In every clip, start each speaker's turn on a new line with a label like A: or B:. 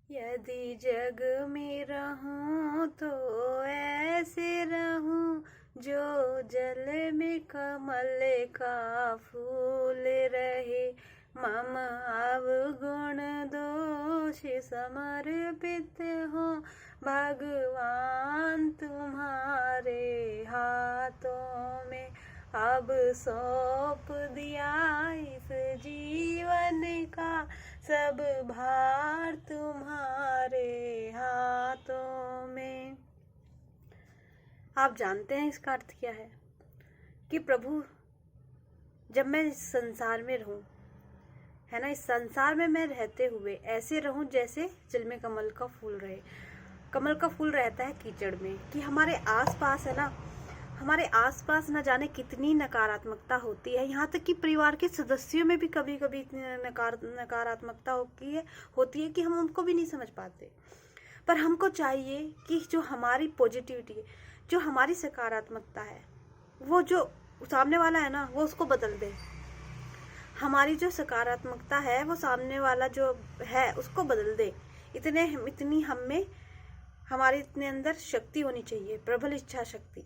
A: यदि जग में रहूं तो ऐसे रहूं जो जल में कमल का फूल रहे। मम अवगुण दोष समर्पित हो भगवान तुम्हारे हाथों में। अब सौंप दिया इस जीवन का सब भार तुम्हारे हाथों में। आप जानते हैं इसका अर्थ क्या है? कि प्रभु, जब मैं इस संसार में रहूं, है ना, इस संसार में मैं रहते हुए ऐसे रहूं जैसे जल में कमल का फूल रहे। कमल का फूल रहता है कीचड़ में, कि हमारे आसपास, है ना, हमारे आसपास न जाने कितनी नकारात्मकता होती है। यहाँ तक कि परिवार के सदस्यों में भी कभी कभी इतनी नकारात्मकता होती है कि हम उनको भी नहीं समझ पाते। पर हमको चाहिए कि जो हमारी पॉजिटिविटी, जो हमारी सकारात्मकता है, वो जो सामने वाला है ना, वो उसको बदल दे। हमारी जो सकारात्मकता है वो सामने वाला जो है उसको बदल दे। इतनी हम में, हमारे इतने अंदर शक्ति होनी चाहिए, प्रबल इच्छा शक्ति,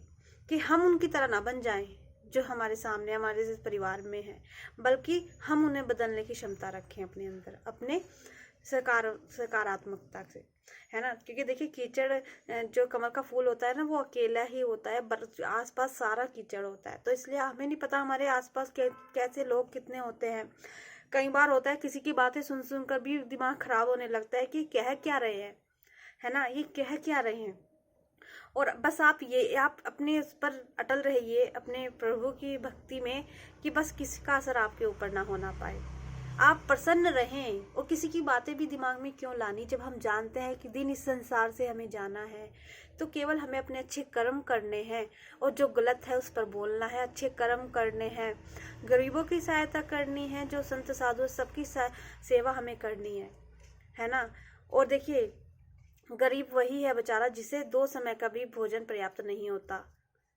A: कि हम उनकी तरह ना बन जाएं जो हमारे सामने, हमारे जिस परिवार में है, बल्कि हम उन्हें बदलने की क्षमता रखें अपने अंदर, अपने सकारात्मकता से, है ना। क्योंकि देखिए, कीचड़, जो कमल का फूल होता है ना, वो अकेला ही होता है, आसपास सारा कीचड़ होता है। तो इसलिए हमें नहीं पता हमारे आसपास कैसे लोग कितने होते हैं। कई बार होता है किसी की बातें सुन सुन कर भी दिमाग खराब होने लगता है कि कह क्या रहे हैं, है ना, ये कह क्या रहे हैं। और बस आप अपने उस पर अटल रहिए, अपने प्रभु की भक्ति में, कि बस किसी का असर आपके ऊपर ना होना पाए। आप प्रसन्न रहें, और किसी की बातें भी दिमाग में क्यों लानी, जब हम जानते हैं कि दिन इस संसार से हमें जाना है। तो केवल हमें अपने अच्छे कर्म करने हैं, और जो गलत है उस पर बोलना है, अच्छे कर्म करने हैं, गरीबों की सहायता करनी है, जो संत साधु सबकी सेवा हमें करनी है ना। और देखिए, गरीब वही है बेचारा जिसे 2 समय का भी भोजन पर्याप्त नहीं होता,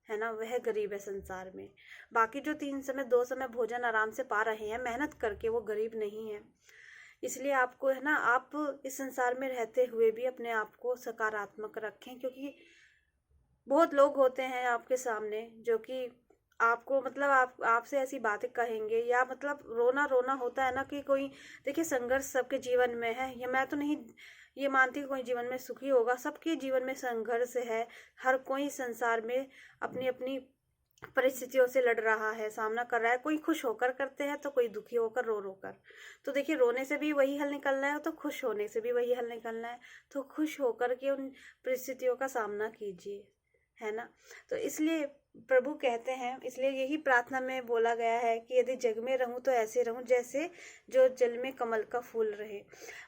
A: है ना, वह गरीब है संसार में। बाकी जो 3 समय 2 समय भोजन आराम से पा रहे हैं मेहनत करके, वो गरीब नहीं है। इसलिए आपको, है ना, आप इस संसार में रहते हुए भी अपने आप को सकारात्मक रखें, क्योंकि बहुत लोग होते हैं आपके सामने जो कि आपको, मतलब आपसे ऐसी बातें कहेंगे, या मतलब रोना रोना होता है ना, कि कोई, देखिए, संघर्ष सबके जीवन में है। ये मैं तो नहीं ये मानती कि कोई जीवन में सुखी होगा, सबके जीवन में संघर्ष है। हर कोई संसार में अपनी अपनी परिस्थितियों से लड़ रहा है, सामना कर रहा है। कोई खुश होकर करते हैं तो कोई दुखी होकर, रो रो कर। तो देखिए, रोने से भी वही हल निकलना है, तो खुश होने से भी वही हल निकलना है। तो खुश होकर के उन परिस्थितियों का सामना कीजिए, है ना। तो इसलिए प्रभु कहते हैं, इसलिए यही प्रार्थना में बोला गया है कि यदि जग में रहूं तो ऐसे रहूं जैसे जो जल में कमल का फूल रहे।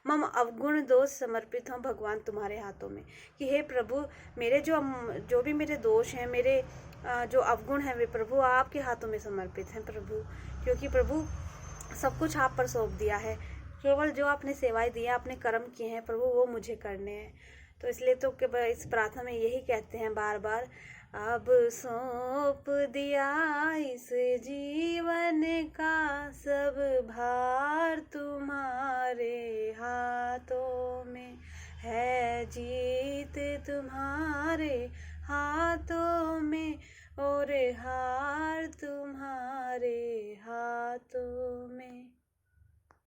A: मम अवगुण दोष समर्पित हूँ भगवान तुम्हारे हाथों में। कि हे प्रभु, मेरे जो भी मेरे दोष हैं, मेरे जो अवगुण हैं, वे प्रभु आपके हाथों में समर्पित हैं प्रभु। क्योंकि प्रभु, सब कुछ आप पर सौंप दिया है। केवल जो आपने सेवाएं दी हैं, आपने कर्म किए हैं प्रभु, वो मुझे करने हैं। तो इसलिए तो इस प्रार्थना में यही कहते हैं बार बार, अब सौंप दिया इस जीवन का सब भार तुम्हारे हाथों में। है जीत तुम्हारे हाथों में, और हार तुम्हारे हाथों में।